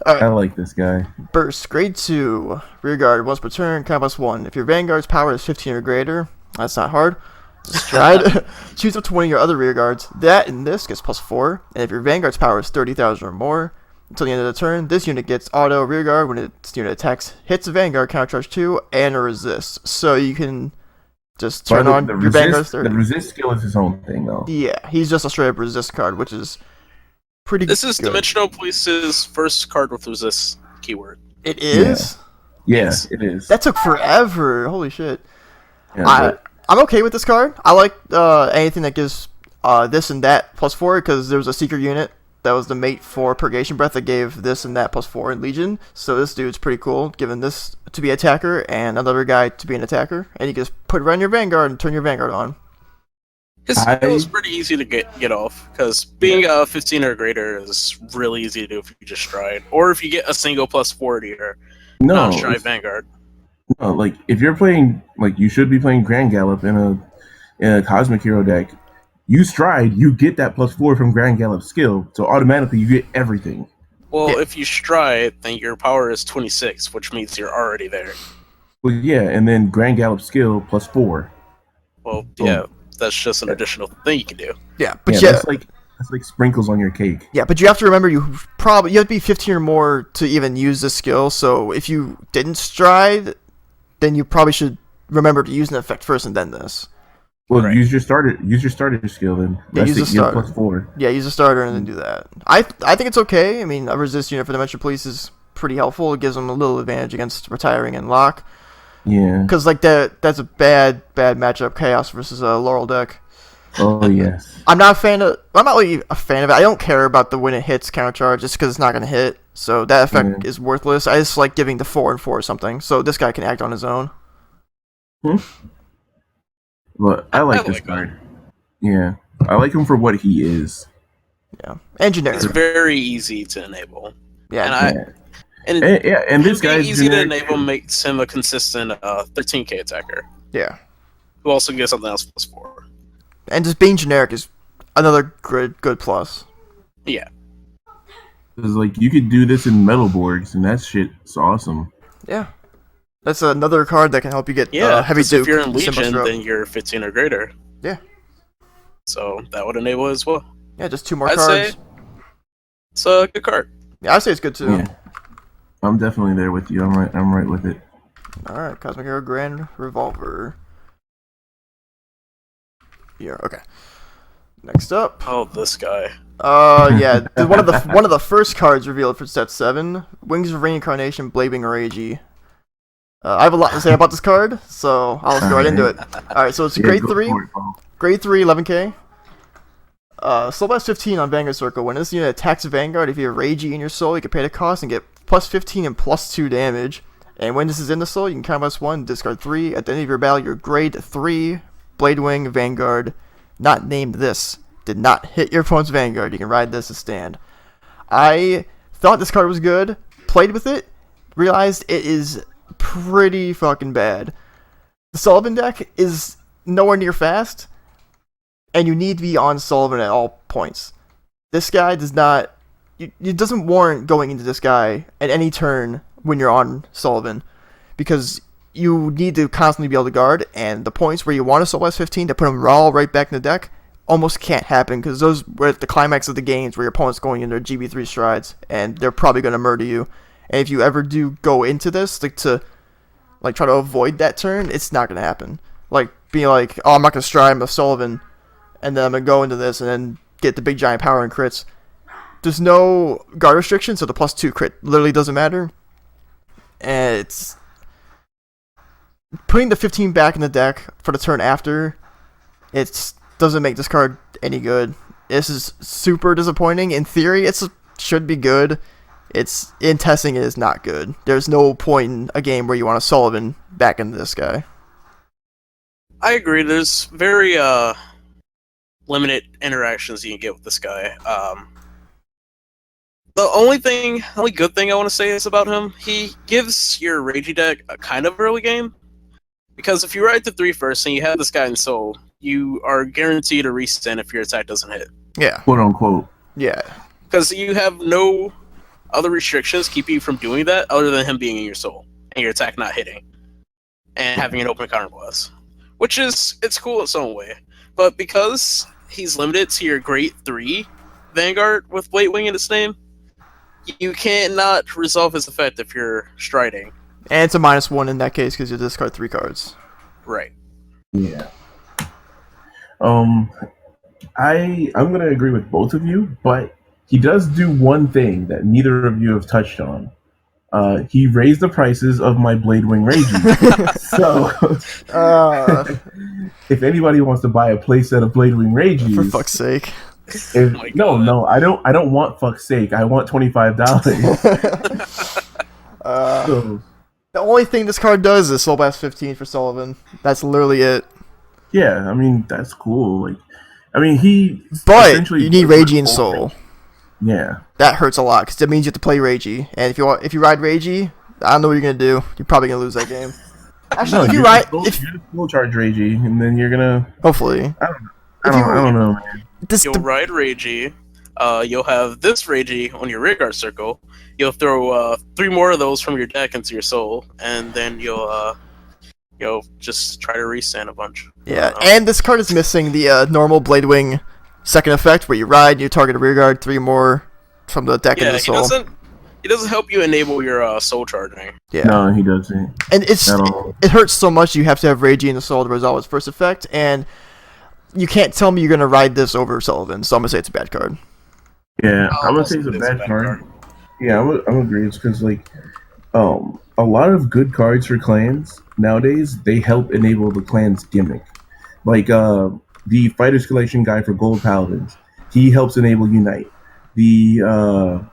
I like this guy. Burst, grade 2. Rear guard, once per turn, combat +1. If your Vanguard's power is 15 or greater, that's not hard. Stride. Choose up to one of your other rear guards. That and this gets +4. And if your Vanguard's power is 30,000 or more, until the end of the turn, this unit gets auto rear guard when its unit attacks, hits a Vanguard, countercharge 2, and a resist. So you can just turn on your Vanguard's 30. The resist skill is his own thing, though. Yeah, he's just a straight up resist card, which is pretty good. This is Dimensional Police's first card with resist keyword. It is? Yeah, it is. That took forever. Holy shit. Yeah, I'm okay with this card. I like anything that gives this and that +4 because there was a secret unit that was the mate for Purgation Breath that gave this and that +4 in Legion. So this dude's pretty cool, giving this to be attacker and another guy to be an attacker. And you just put it around your Vanguard and turn your Vanguard on. His skill is pretty easy to get off, because being 15 or greater is really easy to do if you just stride. Or if you get a single +4 to your non-stride Vanguard. No, like, if you're playing, like, you should be playing Grand Gallop in a Cosmic Hero deck. You stride, you get that +4 from Grand Gallop skill, so automatically you get everything. Well, if you stride, then your power is 26, which means you're already there. Well, yeah, and then Grand Gallop skill +4. Well, yeah, that's just an additional thing you can do. Yeah, but that's like sprinkles on your cake. Yeah, but you have to remember you have to be 15 or more to even use this skill. So if you didn't stride, then you probably should remember to use an effect first and then this. Well, use your starter skill then. Yeah, use a starter. +4. Yeah, use a starter and then do that. I think it's okay. I mean, a resist unit for Dimension Police is pretty helpful. It gives them a little advantage against retiring and lock. Yeah. Because like that's a bad matchup. Chaos versus a Laurel deck. Oh yes. I'm not really a fan of it. I don't care about the when it hits countercharge just because it's not gonna hit. So that effect is worthless. I just like giving the 4 and 4 or something. So this guy can act on his own. Well, I like this card. Yeah, I like him for what he is. Yeah, and generic. It's very easy to enable. Yeah, and this guy's easy to enable makes him a consistent 13k attacker. Yeah, who also gets something else +4. And just being generic is another good plus. Yeah, because like you could do this in Metalborgs, and that shit's awesome. Yeah. That's another card that can help you get Heavy Duke. If you're in Legion, then you're 15 or greater. Yeah. So that would enable it as well. Yeah, just 2 more I'd cards. say it's a good card. Yeah, I'd say it's good too. Yeah. I'm definitely there with you. I'm right with it. Alright, Cosmic Hero Grand Revolver. Yeah, okay. Next up. Oh, this guy. Yeah, one of the first cards revealed for set 7, Wings of Reincarnation, Blazing Ragey. I have a lot to say about this card, so I'll just go right into it. Alright, so it's grade 3. Grade 3, 11k. Soul Blast 15 on Vanguard Circle. When this unit attacks Vanguard, if you have Ragey in your soul, you can pay the cost and get +15 and +2 damage. And when this is in the soul, you can combat 1, discard 3. At the end of your battle, your grade 3 Bladewing Vanguard, not named this, did not hit your opponent's Vanguard. You can ride this as stand. I thought this card was good. played with it, realized it is pretty fucking bad. The Sullivan deck is nowhere near fast, and you need to be on Sullivan at all points. This guy does not. It doesn't warrant going into this guy at any turn when you're on Sullivan, because you need to constantly be able to guard, and the points where you want to Soul Blast 15 to put them all right back in the deck almost can't happen, because those were at the climax of the games where your opponent's going in their GB3 strides, and they're probably going to murder you. And if you ever do go into this, like to try to avoid that turn, it's not going to happen. Like, being like, oh, I'm not going to stride, I'm a Sullivan, and then I'm going to go into this and then get the big giant power and crits. There's no guard restriction, so the +2 crit literally doesn't matter. And it's putting the 15 back in the deck for the turn after. It doesn't make this card any good. This is super disappointing. In theory, it should be good. It's in testing, it is not good. There's no point in a game where you want a Sullivan back into this guy. I agree. There's very limited interactions you can get with this guy. The only good thing I want to say is about him, he gives your Ragey deck a kind of early game. Because if you ride the 3 first and you have this guy in Soul, you are guaranteed a restand if your attack doesn't hit. Yeah. Quote unquote. Yeah. Because you have no other restrictions keeping you from doing that other than him being in your Soul and your attack not hitting. And having an open counterblast. Which it's cool in its own way. But because he's limited to your Great 3 Vanguard with Bladewing in its name, you cannot resolve his effect if you're striding. And it's a -1 in that case because you discard 3 cards. Right. Yeah. I'm gonna agree with both of you, but he does do one thing that neither of you have touched on. He raised the prices of my Bladewing Ragey. So, if anybody wants to buy a playset of Bladewing Rageys, for fuck's sake. No, I don't want fuck's sake. I want $25. So, the only thing this card does is Soul Blast 15 for Sullivan. That's literally it. Yeah, I mean that's cool. Like, I mean But you need Ragey and Soul. Yeah, that hurts a lot because that means you have to play Ragey. And if you ride Ragey, I don't know what you're gonna do. You're probably gonna lose that game. Actually, if you ride, you're full charge Ragey, and then you're gonna hopefully. I don't know, man. You'll ride Ragey. You'll have this Ragey on your rear guard circle. You'll throw 3 more of those from your deck into your Soul, and then you'll just try to restand a bunch. Yeah, and this card is missing the normal Bladewing second effect where you ride, you target a rear guard, 3 more from the deck into Soul. He doesn't help you enable your Soul charging. Yeah. No, he doesn't. And it hurts so much you have to have Ragey in the Soul to resolve its first effect, and you can't tell me you're gonna ride this over Sullivan, so I'm gonna say it's a bad card. Yeah, I'm gonna say it's a bad card. Yeah, I'm agree. It's because a lot of good cards for clans nowadays, they help enable the clan's gimmick. Like the Fighters Collection guy for Gold Paladins, he helps enable Unite. The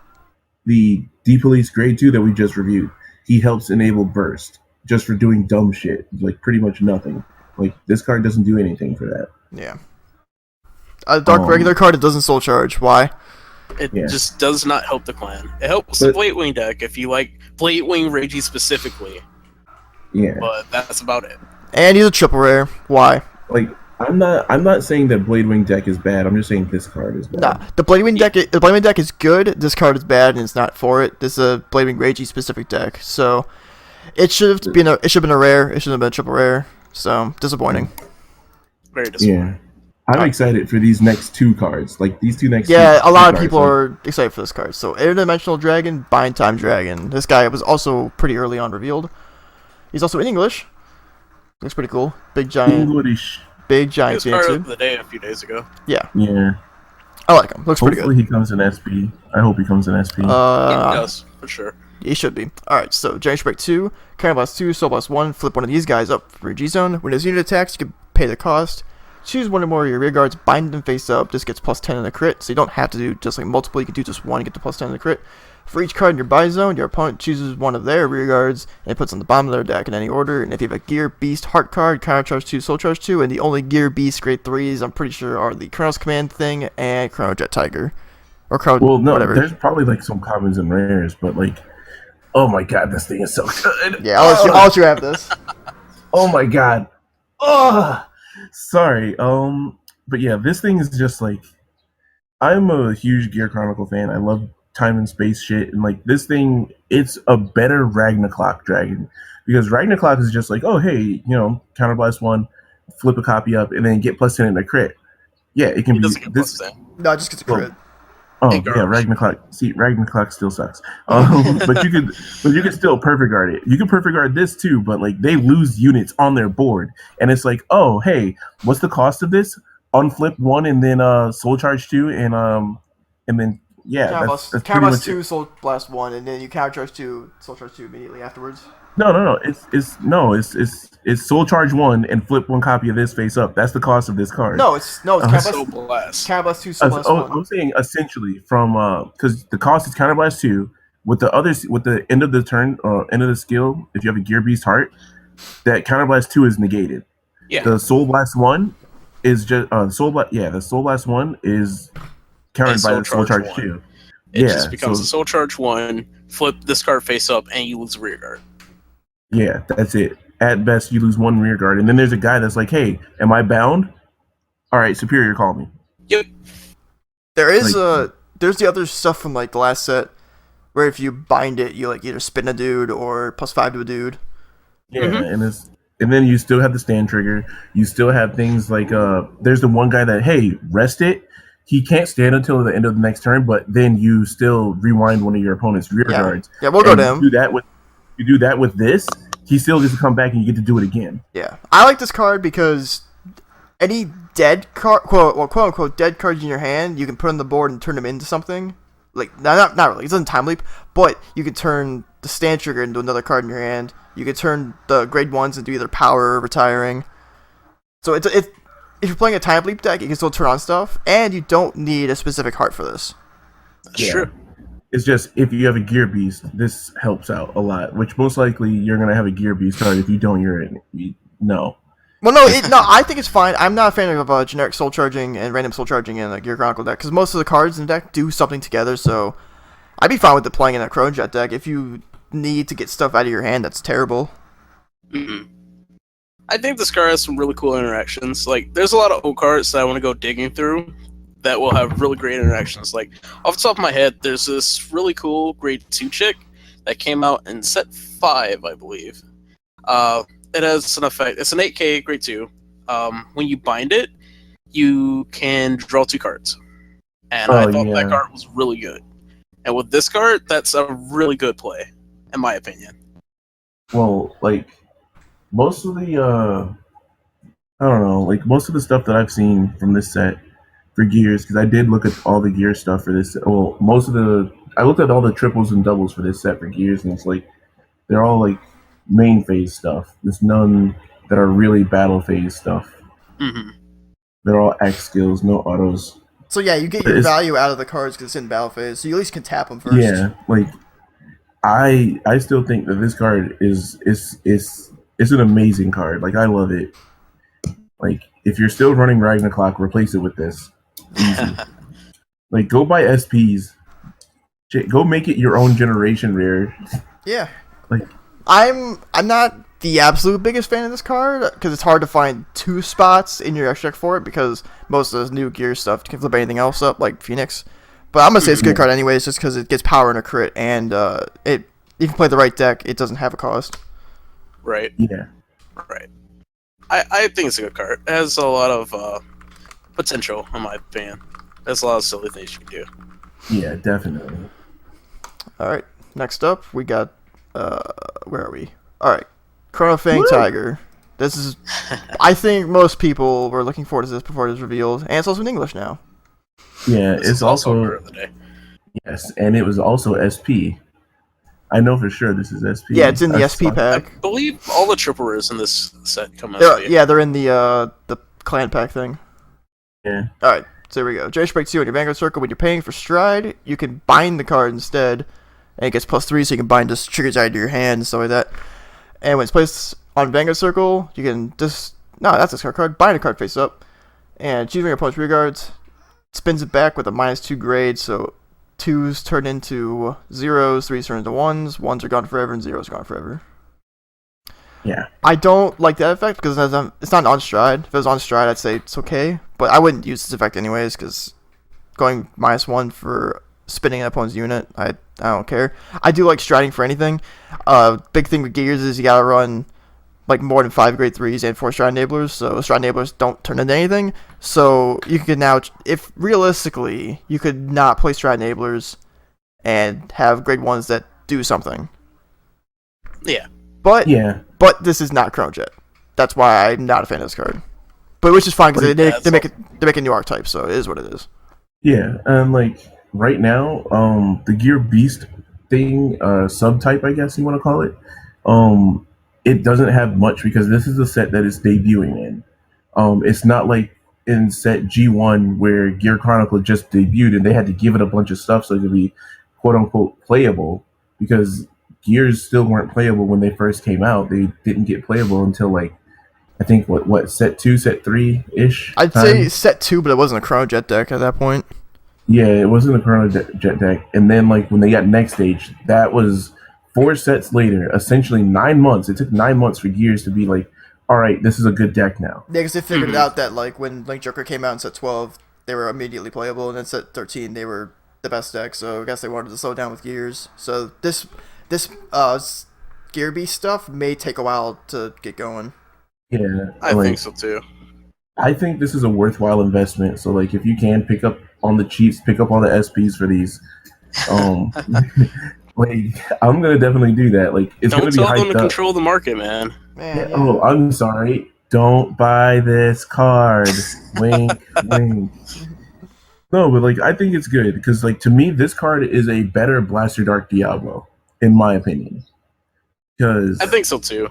D-Police Grade 2 that we just reviewed, he helps enable Burst just for doing dumb shit, like pretty much nothing. Like this card doesn't do anything for that. Yeah. A dark regular card, it doesn't Soul Charge. Why? It just does not help the clan. It helps the Bladewing deck if you like Bladewing Ragey specifically. Yeah. But that's about it. And he's a triple rare. Why? Like I'm not saying that Bladewing deck is bad. I'm just saying this card is bad. Nah, the Bladewing deck is good. This card is bad, and it's not for it. This is a Bladewing Ragey specific deck, so it should have been a rare. It should have been a triple rare. So disappointing. Very disappointing. Yeah. I'm excited for these next 2 cards. Like these 2 next. Yeah, a lot of people are excited for this card. So Interdimensional Dragon, Bind Time Dragon. This guy was also pretty early on revealed. He's also in English. Looks pretty cool. Big giant. English. It Big giant. was part of the day a few days ago. Yeah. Yeah. I like him. Looks pretty good. Hopefully he comes in SP. I hope he comes in SP. He does, for sure. He should be. Alright, so Giant Break 2, Counter Blast 2, Soul Blast 1, flip one of these guys up for your G-Zone. When his unit attacks, you can pay the cost. Choose one or more of your rear guards, bind them face up. This gets +10 in the crit, so you don't have to do just like multiple. You can do just one and get the +10 in the crit. For each card in your buy zone, your opponent chooses one of their rear guards and it puts on the bottom of their deck in any order. And if you have a Gear Beast Heart card, Counter Charge 2, Soul Charge 2, and the only Gear Beast Grade 3s, I'm pretty sure, are the Colonel's Command thing and Chrono Jet Tiger. Or Chrono, well, no, whatever. there's probably like some commons and rares, but like Oh my god, this thing is so good. Yeah, I'll let you have this. Oh my god. Oh, sorry. But yeah, this thing is just like I'm a huge Gear Chronicle fan. I love time and space shit, and like this thing, it's a better Ragnarok dragon because Ragnarok is just like, oh hey, counterblast one, flip a copy up, and then get +10 in a crit. Yeah, it can He be doesn't get this. +10. No, just gets a crit. Oh Hey, yeah, Ragnarok. See, Ragnarok still sucks. But you could still perfect guard it. You can perfect guard this too, but like they lose units on their board, and it's like, oh hey, what's the cost of this? Unflip one and then soul charge two and then yeah, that's pretty much two, it. Soul Blast 1, and then you counter charge 2, Soul Charge 2 immediately afterwards. No. It's soul charge one and flip one copy of this face up. That's the cost of this card. No, it's Soul Blast. Counterblast 2, Soul Blast 1. I'm saying essentially from because the cost is counterblast two with the end of the turn end of the skill. If you have a Gear Beast Heart, that counterblast two is negated. Yeah. The Soul Blast one is just the Soul Blast one is countered by the Soul Charge 2. It just becomes a Soul Charge 1, flip this card face up, and you lose rear guard. Yeah, that's it. At best, you lose one rear guard. And then there's a guy that's like, hey, am I bound? All right, Superior, call me. Yep. There's the other stuff from like the last set where if you bind it, you like either spin a dude or +5 to a dude. Yeah, and then you still have the stand trigger. You still have things like there's the one guy that, hey, rest it. He can't stand until the end of the next turn, but then you still rewind one of your opponent's rear guards. Yeah, we'll go to him. You do that with this, he still gets to come back and you get to do it again. Yeah. I like this card because any dead card, quote unquote dead cards in your hand, you can put on the board and turn them into something. Like, not really, it doesn't time leap, but you can turn the stand trigger into another card in your hand. You can turn the grade 1s into either power or retiring. So it's if you're playing a time leap deck, you can still turn on stuff, and you don't need a specific heart for this. That's true. It's just, if you have a Gear Beast, this helps out a lot, which most likely you're going to have a Gear Beast card. If you don't, no. Well, no, I think it's fine. I'm not a fan of generic soul charging and random soul charging in a Gear Chronicle deck, because most of the cards in the deck do something together, so I'd be fine with it playing in a Chrome Jet deck. If you need to get stuff out of your hand, that's terrible. Mm-hmm. I think this card has some really cool interactions. Like, there's a lot of old cards that I want to go digging through that will have really great interactions. Like, off the top of my head, there's this really cool grade 2 chick that came out in set 5, I believe. It has an effect. It's an 8k grade 2. When you bind it, you can draw 2 cards. And I thought that card was really good. And with this card, that's a really good play, in my opinion. Well, like, most of the, I don't know, like, most of the stuff that I've seen from this set for Gears, because I did look at all the Gear stuff for this, well, I looked at all the triples and doubles for this set for Gears, and it's like, they're all, like, main phase stuff. There's none that are really battle phase stuff. Mm-hmm. They're all X skills, no autos. So yeah, you get your value out of the cards because it's in battle phase, so you at least can tap them first. Yeah, like, I still think that this card is an amazing card. Like, I love it. Like, if you're still running Ragnarok, replace it with this. Easy. Like, go buy SPs. Go make it your own generation rare. Yeah. Like, I'm not the absolute biggest fan of this card because it's hard to find 2 spots in your extra deck for it because most of this new Gear stuff can flip anything else up like Phoenix. But I'm gonna say it's a good card anyways, just because it gets power and a crit, and if you play the right deck, it doesn't have a cost. Right. Yeah. Right. I think it's a good card. It has a lot of potential, in my opinion. There's a lot of silly things you can do. Yeah, definitely. Alright, next up, we got, where are we? Alright, Chrono Fang Tiger. This is, I think most people were looking forward to this before it was revealed, and it's also in English now. Yeah, it's also of the day. Yes, and it was also SP. I know for sure this is SP. Yeah, it's in the SP pack. I believe all the triple rares in this set come SP. Yeah, they're in the clan pack thing. Yeah. Alright, so here we go. Drace Break 2 in your Vanguard Circle. When you're paying for Stride, you can bind the card instead, and it gets +3, so you can bind just triggers out of your hand and stuff like that. And when it's placed on Vanguard Circle, you can just... No, that's a card. Bind a card face up, and choose one of your opponent's rear guards. Spins it back with a -2 grade, so twos turn into zeros, threes turn into ones are gone forever, and zeros are gone forever. Yeah. I don't like that effect because it's not on stride. If it was on stride, I'd say it's okay, but I wouldn't use this effect anyways because going -1 for spinning an opponent's unit, I don't care. I do like striding for anything. Big thing with gears is you gotta run like more than 5 grade 3s and 4 stride enablers, so stride enablers don't turn into anything. So you can now, if realistically, you could not play stride enablers and have grade 1s that do something. Yeah. But Yeah. But this is not Chrono Jet. That's why I'm not a fan of this card. But which is fine because they make a new archetype, so it is what it is. Yeah, and like right now, the Gear Beast thing, subtype, I guess you want to call it, it doesn't have much because this is a set that is debuting in. It's not like in set G1 where Gear Chronicle just debuted and they had to give it a bunch of stuff so it could be quote unquote playable because Gears still weren't playable when they first came out. They didn't get playable until like I think what set 2, set 3 ish. I'd say set 2, but it wasn't a Chrono Jet deck at that point. Yeah, it wasn't a Chrono Jet deck. And then like when they got next stage, that was 4 sets later, essentially 9 months. It took 9 months for Gears to be like, all right, this is a good deck now. Yeah, because they figured out that like when Link Joker came out in set 12, they were immediately playable, and then set 13 they were the best deck. So I guess they wanted to slow down with Gears. So this Gear Beast stuff may take a while to get going. Yeah, I think so too. I think this is a worthwhile investment. So like if you can pick up on the cheats, pick up all the SPs for these. Like I'm gonna definitely do that. Like it's Don't gonna be tell hyped them to up. control the market, man. Yeah, oh, I'm sorry. Don't buy this card. Wink, wink. No, but like I think it's good because like to me this card is a better Blaster Dark Diablo in my opinion. Because I think so too.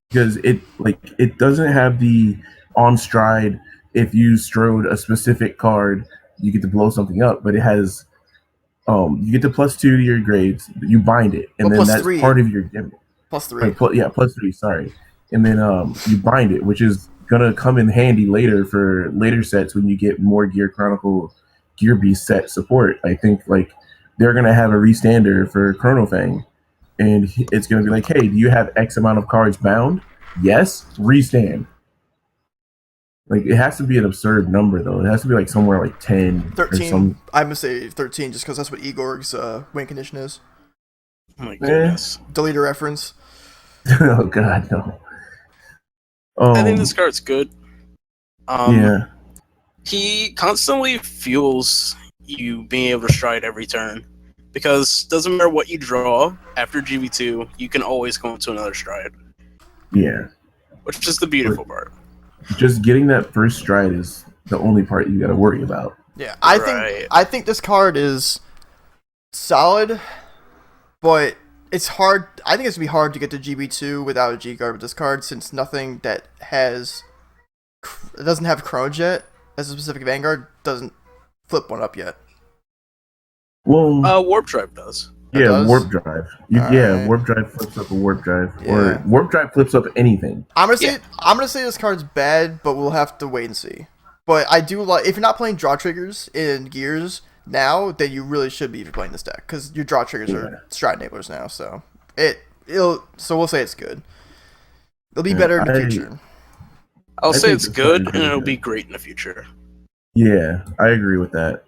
Because it doesn't have the on stride. If you strode a specific card, you get to blow something up, but it has you get the +2 to your grades. You bind it, and then that's 3. part of your gimmick. +3. +3. Sorry, and then you bind it, which is gonna come in handy later for later sets when you get more Gear Chronicle, Gear Beast set support. I think like they're gonna have a restander for Chrono Fang, and it's gonna be like, hey, do you have X amount of cards bound? Yes, restand. Like it has to be an absurd number though. It has to be like somewhere like 10, 13. Or some... I'm gonna say 13 just because that's what Igor's win condition is. Oh my goodness. Delete a reference. Oh god, no. I think this card's good. Yeah. He constantly fuels you being able to stride every turn. Because doesn't matter what you draw, after GB2, you can always go into another stride. Yeah. Which is the beautiful part. Just getting that first stride is the only part you gotta worry about. Yeah, I think this card is solid, but it's hard. I think it's gonna be hard to get to GB2 without a G guard with this card, since nothing that doesn't have Chrono Jet as a specific Vanguard doesn't flip one up yet. Well, Warp Drive does. Yeah, does? Warp Drive. Right. Warp Drive flips up a Warp Drive, Yeah. or Warp Drive flips up anything. I'm gonna say this card's bad, but we'll have to wait and see. But I do like, if you're not playing draw triggers in Gears now, then you really should be if you're playing this deck, because your draw triggers are stride enablers now. So so we'll say it's good. It'll be better in the future. I'll say think it's this good, card and is it'll good. be great in the future. Yeah, I agree with that.